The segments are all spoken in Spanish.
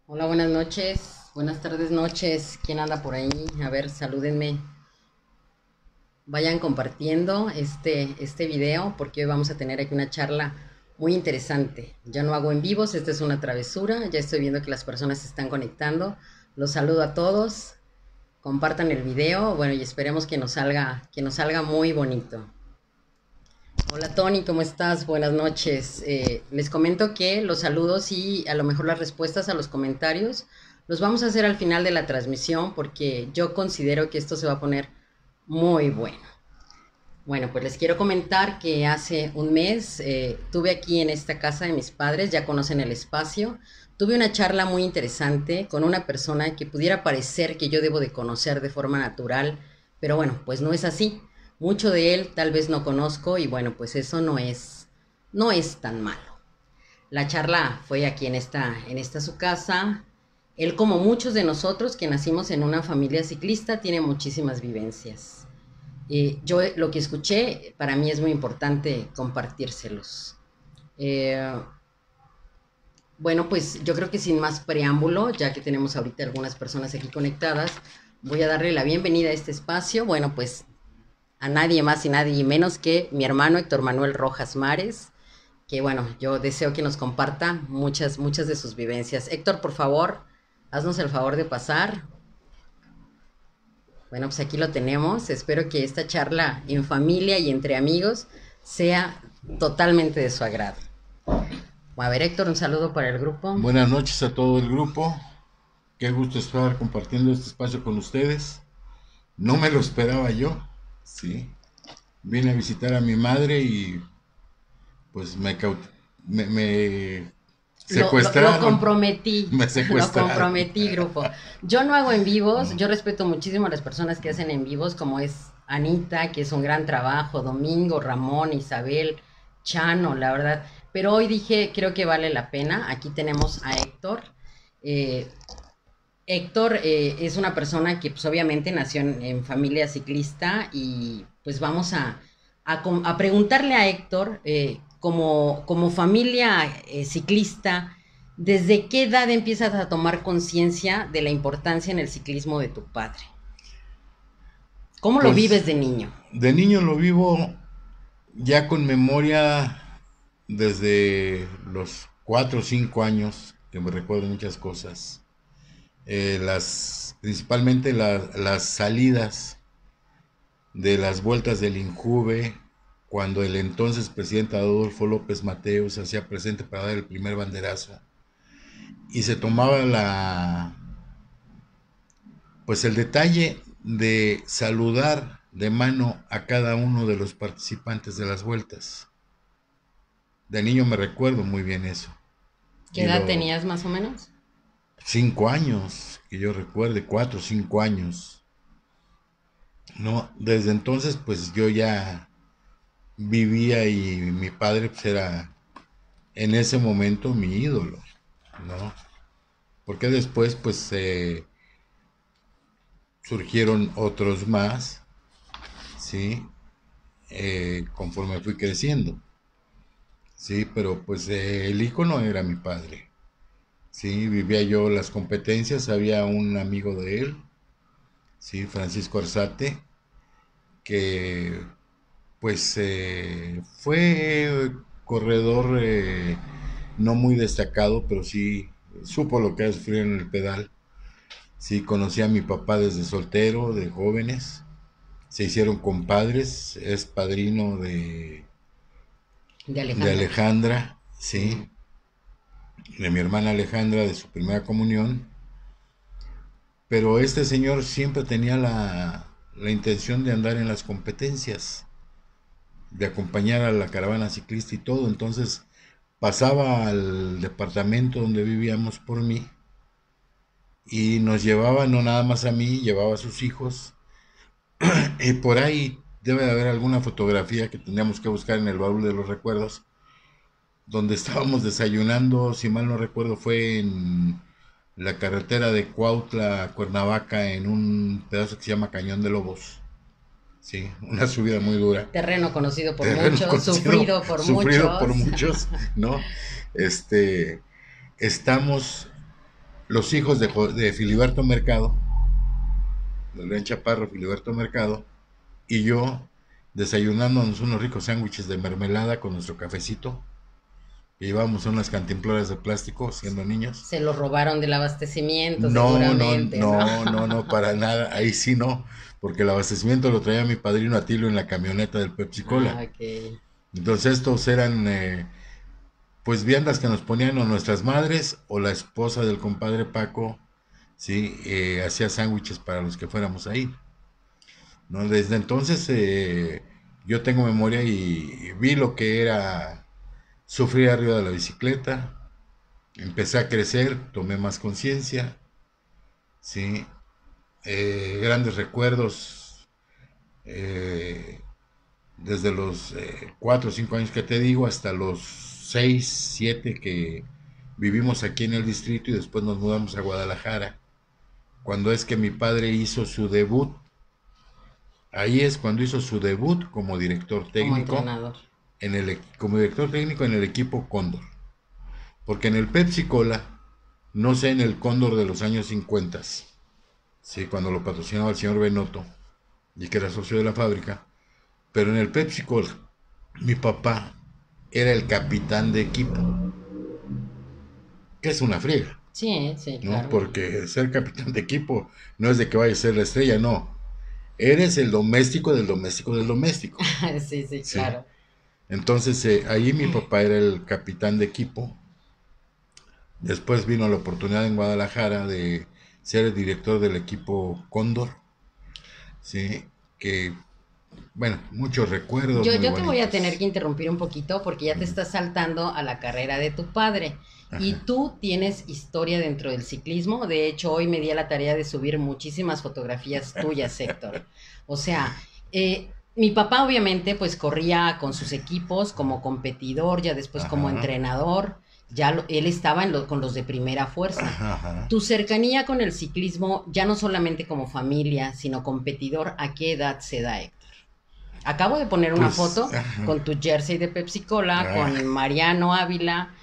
Hola, buenas noches, buenas tardes, noches. ¿Quién anda por ahí? A ver, salúdenme. Vayan compartiendo este video porque hoy vamos a tener aquí una charla muy interesante. Ya no hago en vivos, esta es una travesura. Ya estoy viendo que las personas se están conectando. Los saludo a todos. Compartan el video, bueno, y esperemos que nos salga muy bonito. Hola Tony, ¿cómo estás? Buenas noches. Les comento que los saludos y a lo mejor las respuestas a los comentarios los vamos a hacer al final de la transmisión porque yo considero que esto se va a poner muy bueno. Bueno, pues les quiero comentar que hace un mes tuve aquí en esta casa de mis padres, ya conocen el espacio, tuve una charla muy interesante con una persona que pudiera parecer que yo debo de conocer de forma natural, pero bueno, pues no es así. Mucho de él tal vez no conozco y bueno, pues eso no es tan malo. La charla fue aquí en esta su casa. Él, como muchos de nosotros que nacimos en una familia ciclista, tiene muchísimas vivencias. Yo lo que escuché, para mí es muy importante compartírselos. Eh, bueno, pues yo creo que sin más preámbulo, ya que tenemos ahorita algunas personas aquí conectadas, voy a darle la bienvenida a este espacio. Bueno, pues a nadie más y nadie menos que mi hermano Héctor Manuel Rojas Mares, que bueno, yo deseo que nos comparta muchas de sus vivencias. Héctor, por favor, haznos el favor de pasar. Bueno, pues aquí lo tenemos. Espero que esta charla en familia y entre amigos sea totalmente de su agrado. A ver, Héctor, un saludo para el grupo. Buenas noches a todo el grupo. Qué gusto estar compartiendo este espacio con ustedes. No me lo esperaba yo, sí. Vine a visitar a mi madre y pues me Lo secuestraron. comprometí, Me lo secuestraron. comprometí, grupo. Yo no hago en vivos, yo respeto muchísimo a las personas que hacen en vivos, como es Anita, que es un gran trabajo, Domingo, Ramón, Isabel, Chano, la verdad. Pero hoy dije, creo que vale la pena. Aquí tenemos a Héctor. Eh, Héctor es una persona que pues obviamente nació en familia ciclista y pues vamos a preguntarle a Héctor, como familia ciclista, ¿desde qué edad empiezas a tomar conciencia de la importancia en el ciclismo de tu padre? ¿Cómo lo Pues vives de niño? de niño lo vivo ya con memoria desde los 4 o 5 años, que me recuerdo muchas cosas. Principalmente las salidas de las vueltas del Injuve, cuando el entonces presidente Adolfo López Mateos se hacía presente para dar el primer banderazo y se tomaba pues el detalle de saludar de mano a cada uno de los participantes de las vueltas. De niño me recuerdo muy bien eso. ¿Qué Y edad lo tenías más o menos? 5 años, que yo recuerde, 4 o 5 años. No, desde entonces pues yo ya vivía y mi padre pues era en ese momento mi ídolo, ¿no? Porque después pues surgieron otros más, ¿sí? Conforme fui creciendo, ¿sí? Pero pues el ícono era mi padre, ¿sí? Vivía yo las competencias, había un amigo de él, ¿sí? Francisco Arzate, que pues fue corredor no muy destacado, pero sí supo lo que era sufrir en el pedal. Sí, conocí a mi papá desde soltero, de jóvenes. Se hicieron compadres. Es padrino De de Alejandra. Alejandra, Mm. sí, de mi hermana Alejandra, de su primera comunión. Pero este señor siempre tenía la intención de andar en las competencias, de acompañar a la caravana ciclista y todo. Entonces pasaba al departamento donde vivíamos por mí y nos llevaba no nada más a mí, llevaba a sus hijos. Por ahí debe de haber alguna fotografía que tendríamos que buscar en el baúl de los recuerdos, donde estábamos desayunando, si mal no recuerdo, fue en la carretera de Cuautla a Cuernavaca, en un pedazo que se llama Cañón de Lobos. Sí, una subida muy dura. Terreno conocido por Terreno muchos, conocido, sufrido por sufrido por muchos. muchos, ¿no? Estamos los hijos de Filiberto Mercado, del gran chaparro Filiberto Mercado, y yo desayunándonos unos ricos sándwiches de mermelada con nuestro cafecito. Que llevábamos unas cantimploras de plástico siendo niños. Se lo robaron del abastecimiento, No, no, seguramente, ¿no? no, no, no, para nada. Ahí sí no, porque el abastecimiento lo traía mi padrino Atilio en la camioneta del Pepsi Cola. Ah, ok. Entonces estos eran pues viandas que nos ponían o nuestras madres o la esposa del compadre Paco, sí, hacía sándwiches para los que fuéramos ahí, ¿no? Desde entonces yo tengo memoria y vi lo que era sufrir arriba de la bicicleta. Empecé a crecer, tomé más conciencia, sí, grandes recuerdos, eh, desde los 4 o 5 años que te digo hasta los 6 7 que vivimos aquí en el distrito y después nos mudamos a Guadalajara. Cuando es que mi padre hizo su debut, ahí es cuando hizo su debut como director Como técnico, entrenador. como director técnico en el equipo Cóndor. Porque en el Pepsi Cola, no sé en el Cóndor de los años 50, sí, cuando lo patrocinaba el señor Benotto y que era socio de la fábrica, pero en el Pepsi Cola, mi papá era el capitán de equipo, que es una friega, Sí, sí, ¿no? claro. Porque ser capitán de equipo no es de que vaya a ser la estrella, no. Eres el doméstico del doméstico del doméstico, Sí, sí, ¿sí? claro. Entonces, ahí mi papá era el capitán de equipo. Después vino la oportunidad en Guadalajara de ser el director del equipo Cóndor, ¿sí? Que, bueno, muchos recuerdos muy Yo te voy a tener bonitos. que interrumpir un poquito porque ya te estás saltando a la carrera de tu padre. Y Ajá. tú tienes historia dentro del ciclismo. De hecho, hoy me di a la tarea de subir muchísimas fotografías tuyas, Héctor. O sea, mi papá obviamente pues corría con sus equipos como competidor, ya después como Ajá. entrenador. Él estaba con los de primera fuerza. Ajá. Ajá. Tu cercanía con el ciclismo, ya no solamente como familia, sino competidor, ¿a qué edad se da, Héctor? Acabo de poner una Pues, foto con tu jersey de Pepsi Cola, ah, con Mariano Ávila,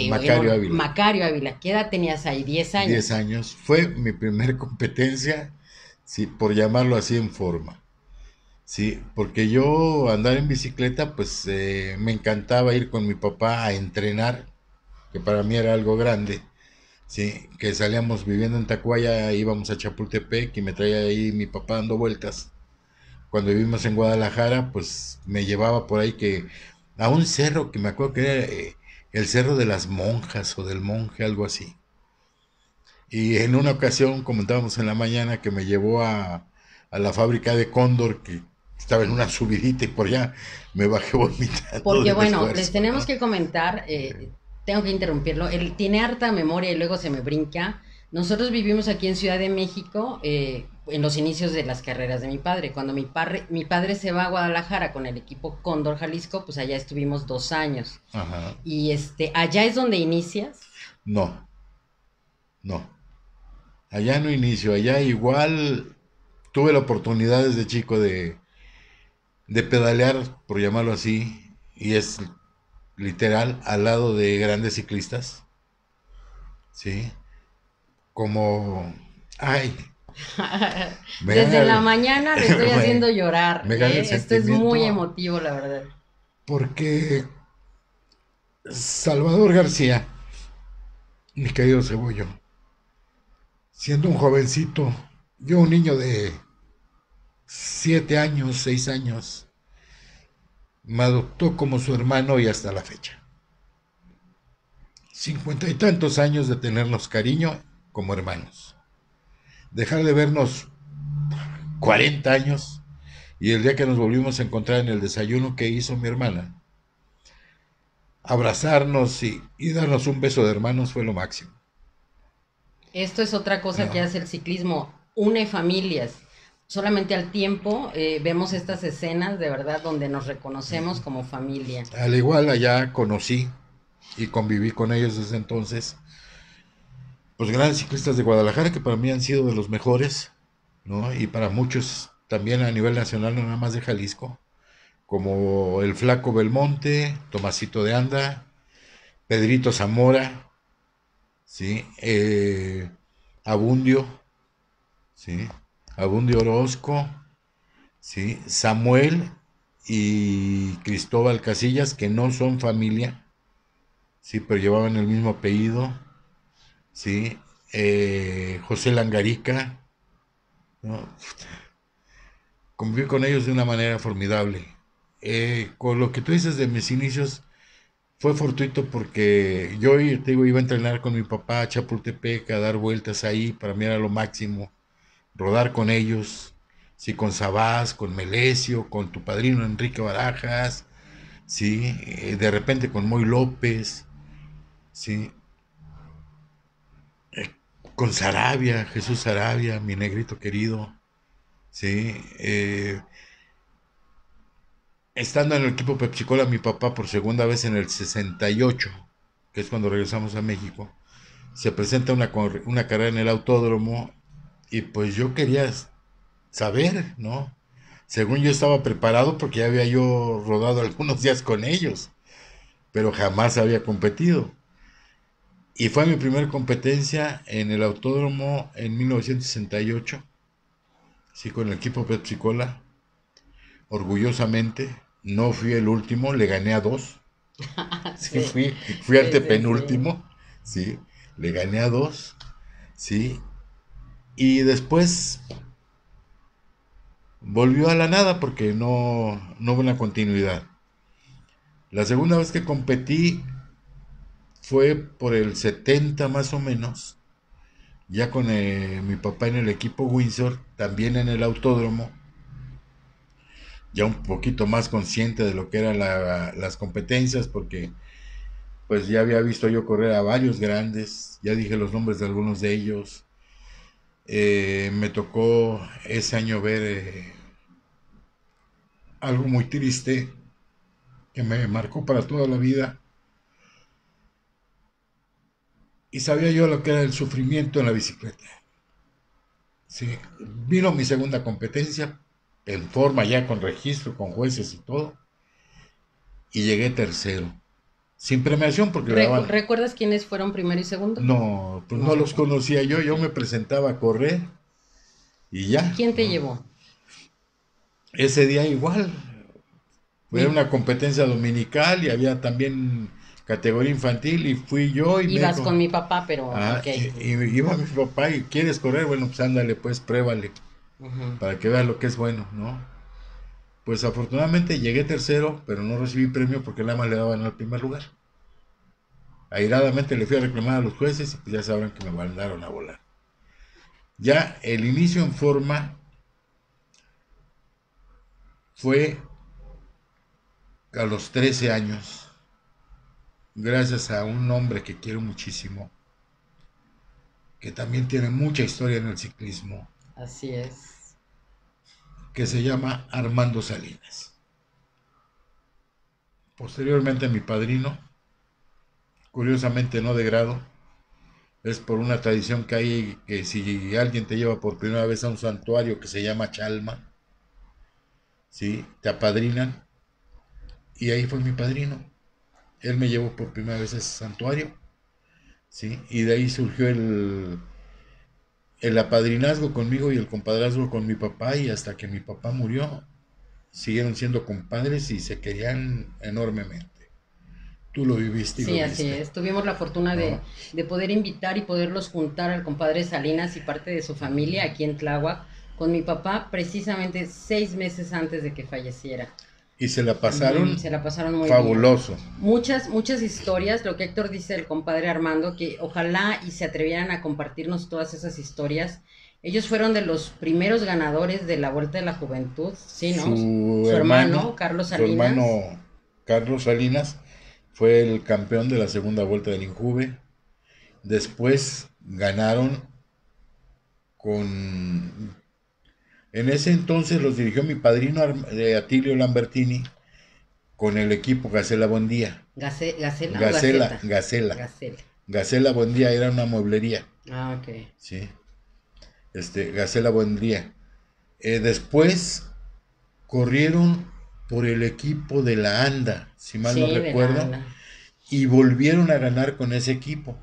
Macario Ávila, Macario Ávila. ¿Qué edad tenías ahí? 10 10 años. años. Fue mi primer competencia, sí, por llamarlo así en forma. Sí, porque yo andar en bicicleta, pues me encantaba ir con mi papá a entrenar, que para mí era algo grande. Sí, que salíamos viviendo en Tacuaya, íbamos a Chapultepec y me traía ahí mi papá dando vueltas. Cuando vivimos en Guadalajara, pues me llevaba por ahí que a un cerro que me acuerdo que era el Cerro de las Monjas o del Monje, algo así. Y en una ocasión comentábamos en la mañana que me llevó a la fábrica de Cóndor, que estaba en una subidita y por allá me bajé vomitando Porque del bueno, les esfuerzo, tenemos ¿no? que comentar, tengo que interrumpirlo, él tiene harta memoria y luego se me brinca. Nosotros vivimos aquí en Ciudad de México en los inicios de las carreras de mi padre. Cuando mi padre se va a Guadalajara con el equipo Cóndor Jalisco, pues allá estuvimos 2 años. Ajá. Y allá es donde inicias. No, no. Allá no inicio, allá igual tuve la oportunidad desde chico de pedalear, por llamarlo así, y es literal al lado de grandes ciclistas, ¿sí? Como, ay, me Desde gana la el, mañana le estoy haciendo llorar, me gana el ¿eh? Esto es muy sentimiento emotivo, la verdad. porque Salvador García, mi querido Cebollo, siendo un jovencito, yo un niño de 7 años, 6 años, me adoptó como su hermano y hasta la fecha. 50 y tantos años de tenernos cariño como hermanos. Dejar de vernos 40 años y el día que nos volvimos a encontrar en el desayuno que hizo mi hermana, abrazarnos y darnos un beso de hermanos fue lo máximo. Esto es otra cosa que ¿no? hace el ciclismo, une familias. Solamente al tiempo vemos estas escenas de verdad donde nos reconocemos como familia. Al igual allá conocí y conviví con ellos desde entonces, pues grandes ciclistas de Guadalajara que para mí han sido de los mejores, ¿no? Y para muchos también a nivel nacional, no nada más de Jalisco, como el Flaco Belmonte, Tomasito de Anda, Pedrito Zamora, ¿sí? Abundio, ¿sí? Abundio Orozco, ¿sí? Samuel y Cristóbal Casillas, que no son familia, ¿sí? Pero llevaban el mismo apellido, ¿sí? José Langarica, ¿no? Conviví con ellos de una manera formidable. Con lo que tú dices de mis inicios, fue fortuito porque yo te digo, iba a entrenar con mi papá a Chapultepec, a dar vueltas ahí, para mí era lo máximo, rodar con ellos, sí, con Sabás, con Melesio, con tu padrino Enrique Barajas, sí, de repente con Moy López, sí, con Sarabia, Jesús Sarabia, mi negrito querido, sí, estando en el equipo Pepsi-Cola, mi papá por segunda vez en el 68, que es cuando regresamos a México, se presenta una carrera en el autódromo y pues yo quería saber, ¿no? Según yo estaba preparado porque ya había yo rodado algunos días con ellos, pero jamás había competido. Y fue mi primera competencia en el autódromo en 1968, sí, con el equipo Pepsi-Cola, orgullosamente. No fui el último, le gané a dos. Sí, Sí, fui sí, sí, sí. antepenúltimo, sí, le gané a dos, sí, y después volvió a la nada porque no hubo una continuidad. La segunda vez que competí fue por el 70 más o menos, ya con mi papá en el equipo Windsor, también en el autódromo, ya un poquito más consciente de lo que eran las competencias, porque pues ya había visto yo correr a varios grandes, ya dije los nombres de algunos de ellos. Me tocó ese año ver algo muy triste que me marcó para toda la vida. Y sabía yo lo que era el sufrimiento en la bicicleta. Sí. Vino mi segunda competencia, en forma ya con registro, con jueces y todo. Y llegué tercero. Sin premiación porque le daban... ¿Recuerdas quiénes fueron primero y segundo? No, pues no No, los conocía yo. Yo me ok. presentaba a correr y ¿Y ya, quién te ¿no? llevó? Ese día igual, era Mi, una competencia dominical y había también categoría infantil y fui yo y me ibas dijo, con mi papá, pero ah, ok. y iba mi papá y quieres correr, bueno, pues ándale, pues pruébale, Ujú. para que veas lo que es bueno, ¿no? Pues afortunadamente llegué tercero, pero no recibí premio porque nada más le daban el primer lugar. Airadamente le fui a reclamar a los jueces y pues ya sabrán que me mandaron a volar. Ya el inicio en forma fue a los 13 años, gracias a un hombre que quiero muchísimo, que también tiene mucha historia en el ciclismo, Así es. que se llama Armando Salinas. Posteriormente mi padrino, curiosamente no de grado, es por una tradición que hay que si alguien te lleva por primera vez a un santuario que se llama Chalma, ¿sí? Te apadrinan y ahí fue mi padrino. Él me llevó por primera vez a ese santuario, ¿sí? Y de ahí surgió el apadrinazgo conmigo y el compadrazgo con mi papá y hasta que mi papá murió siguieron siendo compadres y se querían enormemente. Tú lo viviste y lo Sí, así viste, es. Tuvimos la fortuna ¿no? de poder invitar y poderlos juntar al compadre Salinas y parte de su familia aquí en Tláhuac con mi papá precisamente 6 meses antes de que falleciera. Y se la Ujú, pasaron se la pasaron muy bien. fabuloso. Muchas, muchas historias, lo que Héctor dice del compadre Armando, que ojalá y se atrevieran a compartirnos todas esas historias. Ellos fueron de los primeros ganadores de la Vuelta de la Juventud, sí, ¿no? Su Su hermano, hermano, Carlos su Salinas. hermano Carlos Salinas, fue el campeón de la segunda vuelta del Injuve. Después ganaron con... En ese entonces los dirigió mi padrino Atilio Lambertini con el equipo Gacela Buendía. ¿Gacela o Gacela, Gaceta? Gacela. Gacela. Gacela Buendía era una mueblería. Ah, ok. Sí, Gacela Buendía. Después corrieron por el equipo de la ANDA, si mal no Sí, de la recuerdo, anda. y volvieron a ganar con ese equipo,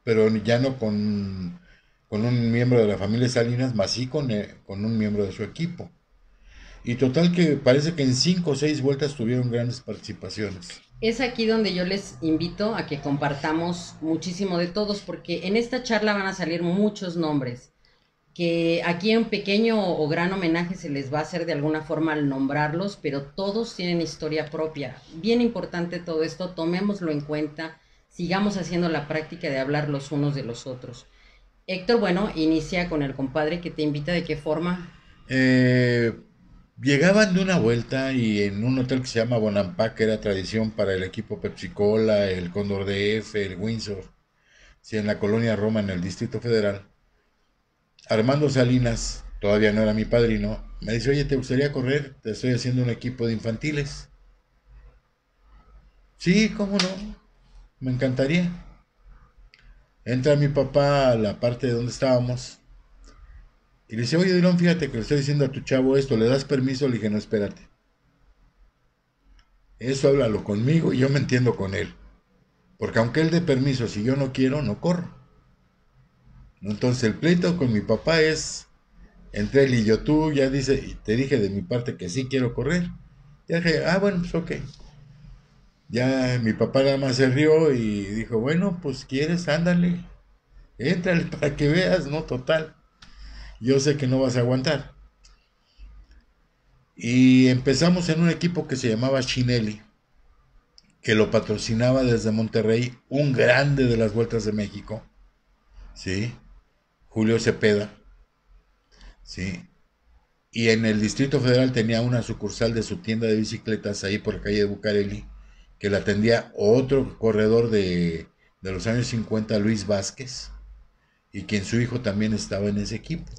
pero ya no con un miembro de la familia Salinas, más sí con un miembro de su equipo. Y total que parece que en 5 o 6 vueltas tuvieron grandes participaciones. Es aquí donde yo les invito a que compartamos muchísimo de todos, porque en esta charla van a salir muchos nombres, que aquí un pequeño o gran homenaje se les va a hacer de alguna forma al nombrarlos, pero todos tienen historia propia. Bien importante todo esto, tomémoslo en cuenta, sigamos haciendo la práctica de hablar los unos de los otros. Héctor, bueno, inicia con el compadre que te invita. ¿De qué forma? Eh, Llegaban de una vuelta y en un hotel que se llama Bonampak, que era tradición para el equipo Pepsi Cola, el Cóndor de F, el Windsor, sí, en la colonia Roma, en el Distrito Federal. Armando Salinas, todavía no era mi padrino, me dice, oye, ¿te gustaría correr? Te estoy haciendo un equipo de infantiles. Sí, cómo no, me encantaría. Entra mi papá a la parte de donde estábamos y le dice, oye, Dilón, fíjate que le estoy diciendo a tu chavo esto, ¿le das permiso? Le dije, no, espérate. Eso háblalo conmigo y yo me entiendo con él. Porque aunque él dé permiso, si yo no quiero, no corro. Entonces el pleito con mi papá es entre él y yo. Tú ya dice, te dije de mi parte que sí quiero correr. Ya dije, bueno, pues ok. Ya mi papá nada más se rió y dijo, bueno, pues quieres, ándale, éntrale para que veas, ¿no? Total, yo sé que no vas a aguantar. Y empezamos en un equipo que se llamaba Chinelli, que lo patrocinaba desde Monterrey, un grande de las Vueltas de México, ¿sí? Julio Cepeda, ¿sí? Y en el Distrito Federal tenía una sucursal de su tienda de bicicletas ahí por la calle de Bucareli, que la atendía otro corredor de los años 50, Luis Vázquez, y quien su hijo también estaba en ese equipo.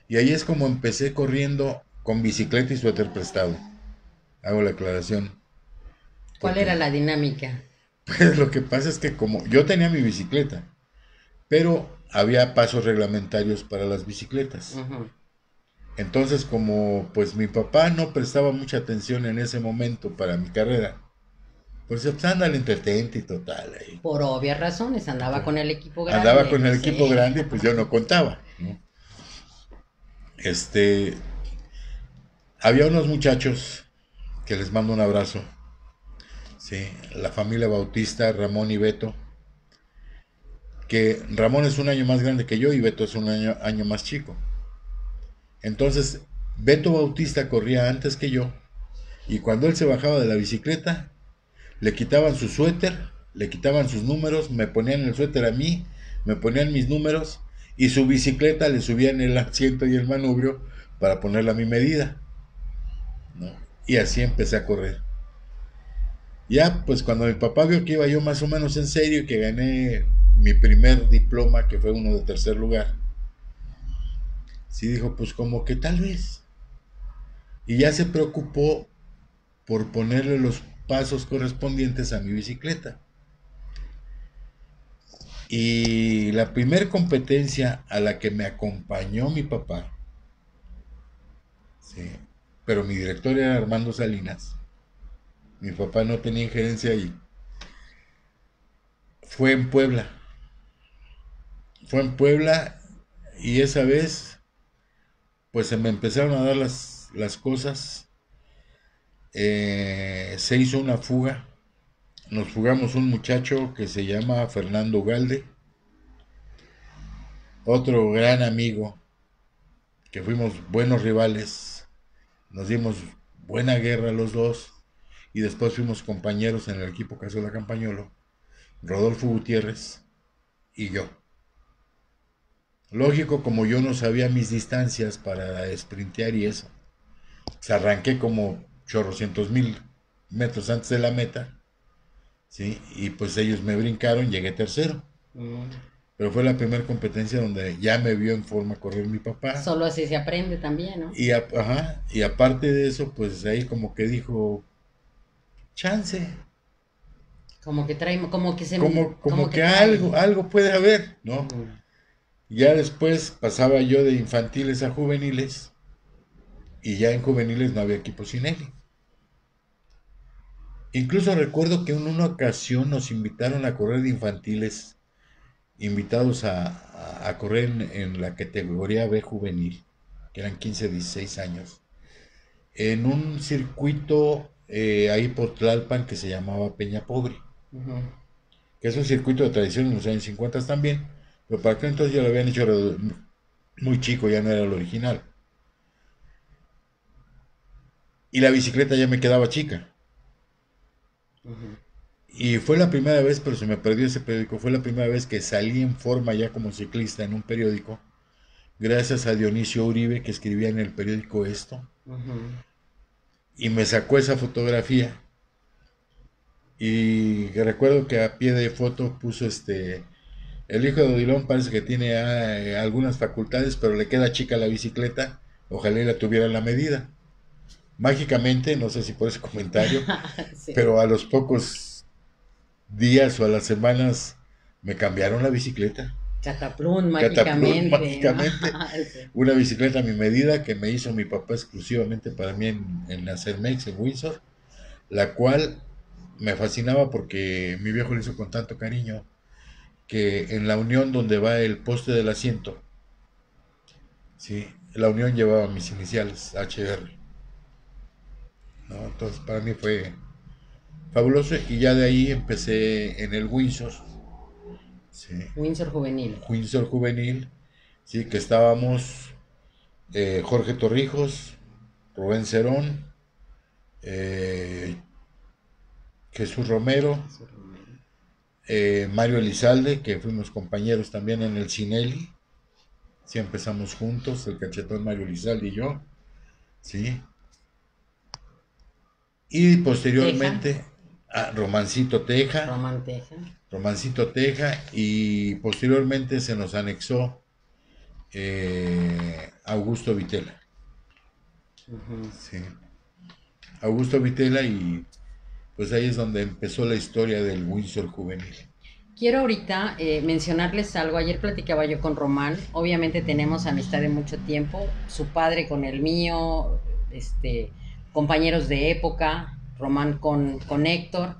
Y ahí es como empecé corriendo con bicicleta y suéter prestado. Hago la aclaración. ¿Cuál Porque era la dinámica? pues, lo que pasa es que como yo tenía mi bicicleta, pero había pasos reglamentarios para las bicicletas. Ujú. Entonces como pues mi papá no prestaba mucha atención en ese momento para mi carrera, pues ándale, entretente y total. Ahí. Por obvias razones, andaba con el equipo Andaba grande, con el sí. equipo grande y pues yo no contaba, ¿no? Este, Había unos muchachos que les mando un abrazo, sí, la familia Bautista, Ramón y Beto, que Ramón es un año más grande que yo y Beto es un año más chico. Entonces, Beto Bautista corría antes que yo y cuando él se bajaba de la bicicleta, le quitaban su suéter, le quitaban sus números, me ponían el suéter a mí, me ponían mis números y su bicicleta le subían el asiento y el manubrio para ponerla a mi medida, ¿no? Y así empecé a correr. Ya, pues cuando mi papá vio que iba yo más o menos en serio y que gané mi primer diploma, que fue uno de tercer lugar, sí dijo, pues como que tal vez. Y ya se preocupó por ponerle los pasos correspondientes a mi bicicleta. Y la primer competencia a la que me acompañó mi papá, sí, pero mi director era Armando Salinas, mi papá no tenía injerencia ahí, fue en Puebla. Fue en Puebla y esa vez pues se me empezaron a dar las cosas. Se hizo una fuga. Nos fugamos un muchacho que se llama Fernando Ugalde, otro gran amigo, que fuimos buenos rivales, nos dimos buena guerra los dos y después fuimos compañeros en el equipo Casola Campañolo, Rodolfo Gutiérrez y yo. Lógico, como yo no sabía mis distancias para sprintear y eso, pues arranqué como chorrocientos mil metros antes de la meta, ¿sí? Y pues ellos me brincaron, llegué tercero. Mm. Pero fue la primera competencia donde ya me vio en forma correr mi papá. Solo así se aprende también, ¿no? Ajá, y aparte de eso, pues ahí como que dijo, chance, Como que trae, como como que que trae. algo puede haber, ¿no? Ujú. Ya después pasaba yo de infantiles a juveniles y ya en juveniles no había equipo sin él. Incluso recuerdo que en una ocasión nos invitaron a correr de infantiles, invitados a correr en la categoría B juvenil, que eran 15, 16 años, en un circuito ahí por Tlalpan que se llamaba Peña Pobre, Ujú. que es un circuito de tradición en los años 50 también, pero para aquel entonces ya lo habían hecho muy chico, ya no era el original. Y la bicicleta ya me quedaba chica. Ujú. Y fue la primera vez, pero se me perdió ese periódico, fue la primera vez que salí en forma ya como ciclista en un periódico, gracias a Dionisio Uribe, que escribía en el periódico esto, Ujú. y me sacó esa fotografía. Y recuerdo que a pie de foto puso el hijo de Odilon parece que tiene algunas facultades, pero le queda chica la bicicleta, ojalá y la tuviera en la medida. Mágicamente, no sé si por ese comentario, Sí. pero a los pocos días o a las semanas me cambiaron la bicicleta. Cataplún Cataplum, mágicamente, ¿no? mágicamente, Sí. una bicicleta a mi medida que me hizo mi papá exclusivamente para mí en la Cermex en Windsor, la cual me fascinaba porque mi viejo le hizo con tanto cariño que en la unión donde va el poste del asiento, sí, la unión llevaba mis iniciales, HR, ¿no? Entonces para mí fue fabuloso y ya de ahí empecé en el Windsor, sí, Windsor Juvenil. Windsor Juvenil, sí, que estábamos Jorge Torrijos, Rubén Cerón, eh, Jesús Romero, Jesús Romero. Mario Elizalde, que fuimos compañeros también en el Cinelli, sí empezamos juntos, el cachetón Mario Elizalde y yo, sí, y Teja, posteriormente a Román Teja. Romancito Teja, y posteriormente se nos anexó Augusto Vitela, Ujú. sí, Augusto Vitela y pues ahí es donde empezó la historia del Windsor juvenil. Quiero ahorita mencionarles algo. Ayer platicaba yo con Román. Obviamente tenemos amistad de mucho tiempo. Su padre con el mío, compañeros de época. Román con Héctor.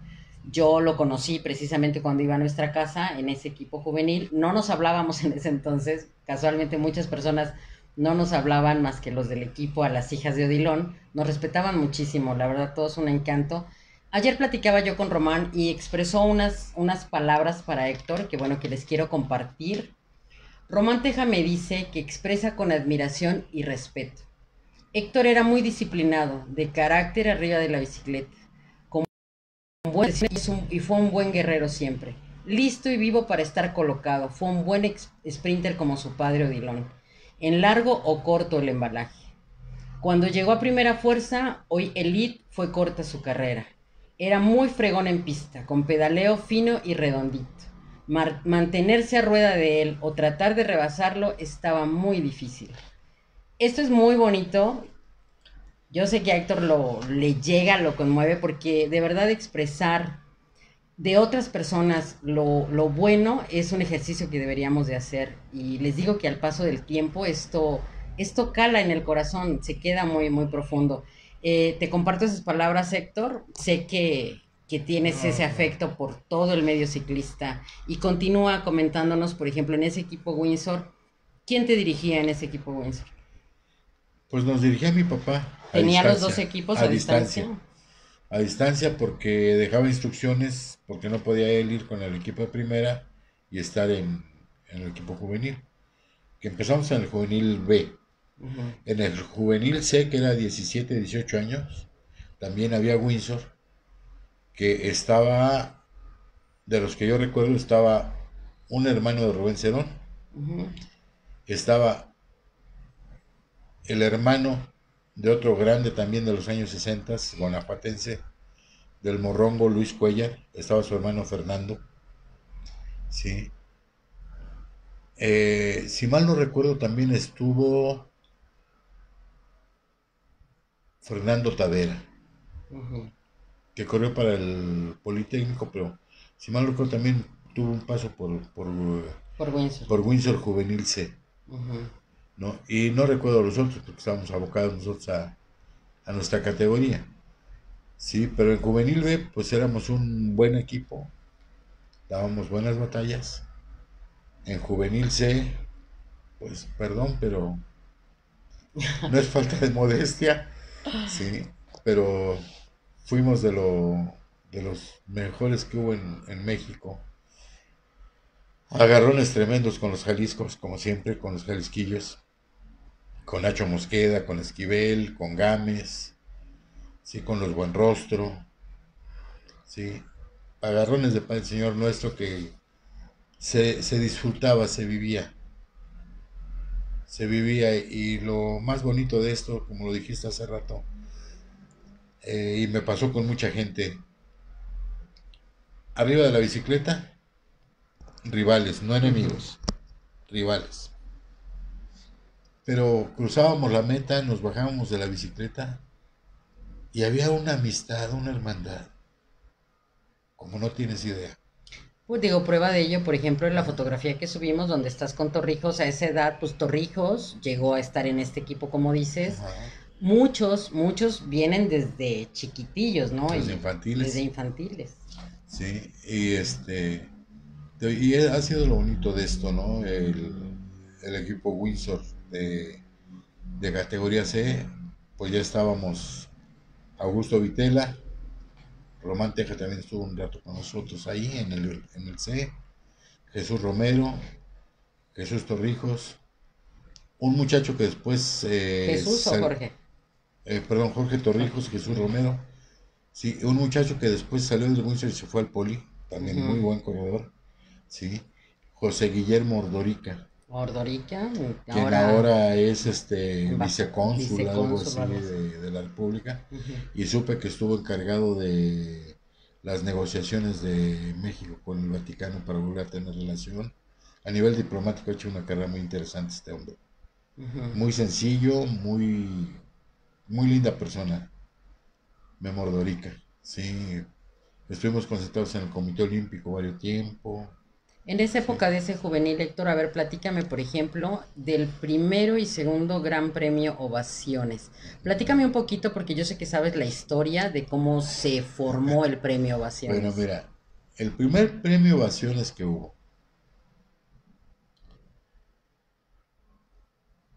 Yo lo conocí precisamente cuando iba a nuestra casa en ese equipo juvenil. No nos hablábamos en ese entonces. Casualmente muchas personas no nos hablaban más que los del equipo, a las hijas de Odilon. Nos respetaban muchísimo. La verdad, todos un encanto. Ayer platicaba yo con Román y expresó unas palabras para Héctor que bueno, que les quiero compartir. Román Teja me dice que expresa con admiración y respeto. Héctor era muy disciplinado, de carácter arriba de la bicicleta, con buen y fue un buen guerrero siempre. Listo y vivo para estar colocado, fue un buen sprinter como su padre Odilon. En largo o corto el embalaje. Cuando llegó a primera fuerza, hoy Elite, fue corta su carrera. Era muy fregón en pista, con pedaleo fino y redondito. Mantenerse a rueda de él o tratar de rebasarlo estaba muy difícil. Esto es muy bonito. Yo sé que a Héctor le llega, lo conmueve, porque de verdad expresar de otras personas lo bueno es un ejercicio que deberíamos de hacer. Y les digo que al paso del tiempo esto cala en el corazón, se queda muy, muy profundo. Te comparto esas palabras, Héctor. Sé que tienes ese afecto por todo el medio ciclista y continúa comentándonos, por ejemplo, en ese equipo Windsor. ¿Quién te dirigía en ese equipo Windsor? Pues nos dirigía mi papá ¿Tenía los dos equipos a distancia? a distancia porque dejaba instrucciones, porque no podía él ir con el equipo de primera y estar en el equipo juvenil, que empezamos en el juvenil B. Uh -huh. En el juvenil C, que era 17, 18 años, también había Windsor, que estaba, de los que yo recuerdo, estaba un hermano de Rubén Cerón, Uh -huh. estaba el hermano de otro grande también de los años 60, guanajuatense, del Morrongo, Luis Cuellar, estaba su hermano Fernando, ¿sí? Si mal no recuerdo, también estuvo Fernando Tavera, Ujú. que corrió para el Politécnico, pero si mal no recuerdo también tuvo un paso Por Windsor. por Windsor Juvenil C, Ujú. ¿no? Y no recuerdo los otros porque estábamos abocados nosotros a nuestra categoría. Sí, pero en Juvenil B pues éramos un buen equipo, dábamos buenas batallas. En Juvenil C, pues perdón, pero no es falta de modestia, sí, pero fuimos de los mejores que hubo en México. Agarrones tremendos con los Jaliscos, como siempre, con los Jalisquillos, con Nacho Mosqueda, con Esquivel, con Gámez, sí, con los Buenrostro, sí, agarrones de Padre Señor nuestro que se disfrutaba, se vivía y lo más bonito de esto, como lo dijiste hace rato, y me pasó con mucha gente, arriba de la bicicleta, rivales, no Ujú. enemigos, rivales. Pero cruzábamos la meta, nos bajábamos de la bicicleta y había una amistad, una hermandad, como no tienes idea. Pues digo, prueba de ello, por ejemplo, en la fotografía que subimos donde estás con Torrijos, a esa edad, pues Torrijos llegó a estar en este equipo, como dices. Ajá. Muchos vienen desde chiquitillos, ¿no? Los Y desde infantiles, infantiles. sí, y ha sido lo bonito de esto, ¿no? El equipo Windsor de categoría C, pues ya estábamos Augusto Vitela, Román Teja también estuvo un rato con nosotros ahí en el C, Jesús Romero, Jesús Torrijos, un muchacho que después, ¿Jesús o Jorge? perdón, Jorge Jorge. Torrijos, Jesús Romero, sí, un muchacho que después salió del Windsor y se fue al Poli, también Ujú. muy buen corredor, sí, José Guillermo Ordorica, Ordorica, quien ahora ahora es vicecónsul, algo vicecónsul o así algo así. de la República, Ujú. y supe que estuvo encargado de las negociaciones de México con el Vaticano para volver a tener relación. A nivel diplomático ha hecho una carrera muy interesante este hombre. Ujú. Muy sencillo, muy linda persona, Memo Ordorica. Sí, estuvimos concentrados en el Comité Olímpico varios tiempo. En esa Sí. época de ese juvenil, Héctor, a ver, platícame, por ejemplo, del primero y segundo Gran Premio Ovaciones. Platícame un poquito porque yo sé que sabes la historia de cómo se formó el premio Bueno, Ovaciones. mira, el primer premio Ovaciones que hubo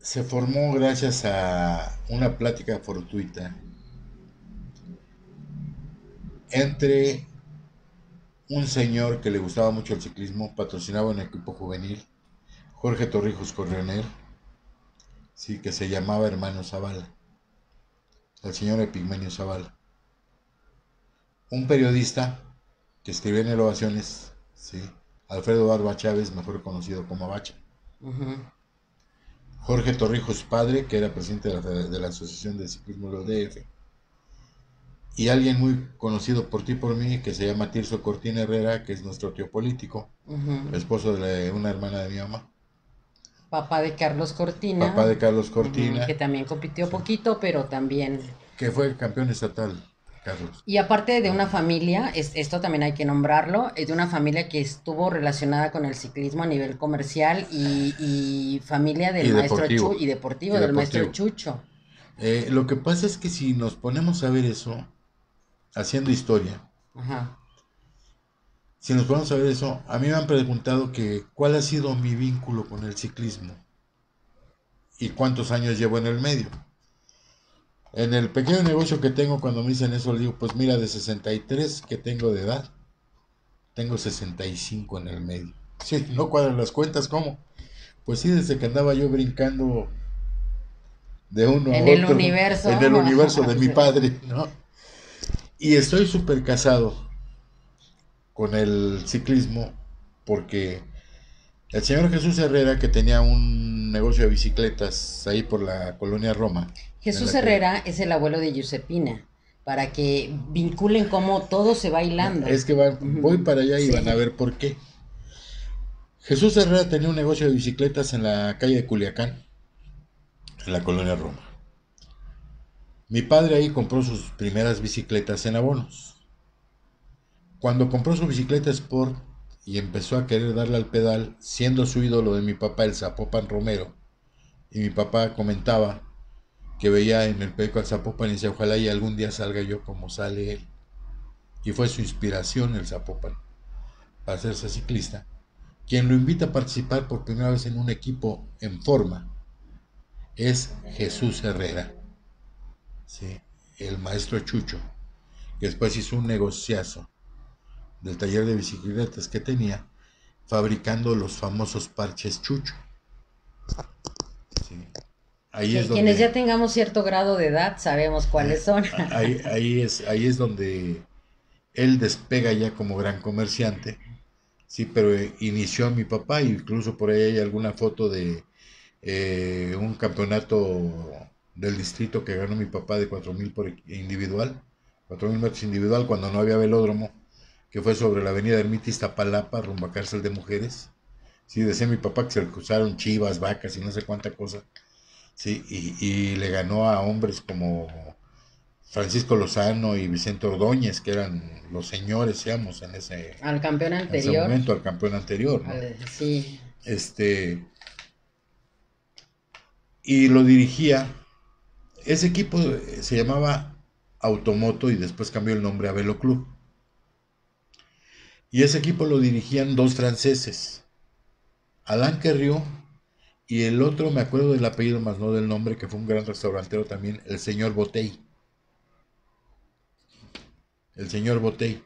se formó gracias a una plática fortuita entre un señor que le gustaba mucho el ciclismo, patrocinaba un equipo juvenil, Jorge Torrijos Corrioner, sí, que se llamaba Hermano Zavala, el señor Epigmenio Zavala. Un periodista que escribía en el Ovaciones, sí, Alfredo Barba Chávez, mejor conocido como Bacha. Ujú. Jorge Torrijos padre, que era presidente de la Asociación de Ciclismo de DF, y alguien muy conocido por ti y por mí, que se llama Tirso Cortina Herrera, que es nuestro tío político, Ujú. esposo de una hermana de mi mamá, Papá de Carlos papá Cortina, de Carlos ujú, que Cortina, también compitió sí, poquito, pero también. que fue campeón estatal, Carlos. Y aparte de ¿No? una familia, esto también hay que nombrarlo, es de una familia que estuvo relacionada con el ciclismo a nivel comercial y familia del Y maestro Chu deportivo, y y deportivo del maestro deportivo. Chucho. Lo que pasa es que si nos ponemos a ver eso, haciendo historia, Ajá. si nos ponemos a ver eso, a mí me han preguntado que cuál ha sido mi vínculo con el ciclismo y cuántos años llevo en el medio. En el pequeño negocio que tengo, cuando me dicen eso, le digo, pues mira, de 63 que tengo de edad, tengo 65 en el medio. Sí, no cuadran las cuentas, ¿cómo? Pues sí, desde que andaba yo brincando de uno a En el otro universo. en el universo de mi Sí. padre, ¿no? Y estoy súper casado con el ciclismo porque el señor Jesús Herrera, que tenía un negocio de bicicletas ahí por la colonia Roma, en Jesús la que Herrera es el abuelo de Giuseppina, para que vinculen cómo todo se va hilando. es que voy Ujú. para allá y van a Sí. ver por qué. Jesús Herrera tenía un negocio de bicicletas en la calle de Culiacán, en la colonia Roma. Mi padre ahí compró sus primeras bicicletas en abonos. Cuando compró su bicicleta Sport y empezó a querer darle al pedal, siendo su ídolo de mi papá el Zapopan Romero, y mi papá comentaba que veía en el periódico al Zapopan y decía, ojalá y algún día salga yo como sale él. Y fue su inspiración el Zapopan para hacerse ciclista. Quien lo invita a participar por primera vez en un equipo en forma es Jesús Herrera, ¿sí? El maestro Chucho, que después hizo un negociazo del taller de bicicletas que tenía, fabricando los famosos parches Chucho, ¿sí? Ahí es Quienes ya donde tengamos cierto grado de edad sabemos cuáles son. ahí es donde él despega ya como gran comerciante, sí, pero inició a mi papá, incluso por ahí hay alguna foto de un campeonato del distrito que ganó mi papá de 4,000 por individual, 4,000 metros individual cuando no había velódromo, que fue sobre la avenida Ermita Iztapalapa, rumbo a Cárcel de Mujeres. Sí, decía mi papá que se le cruzaron chivas, vacas y no sé cuánta cosa. Sí, y le ganó a hombres como Francisco Lozano y Vicente Ordóñez, que eran los señores, digamos, en Al campeón ese anterior, momento, al campeón anterior, ¿no? sí. Este, y lo dirigía. Ese equipo se llamaba Automoto y después cambió el nombre a Velo Club. Y ese equipo lo dirigían dos franceses, Alain Querriot y el otro, me acuerdo del apellido más no del nombre, que fue un gran restaurantero también, el señor Botey. El señor Botey.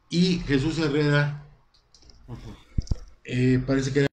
Y Jesús Herrera, parece que era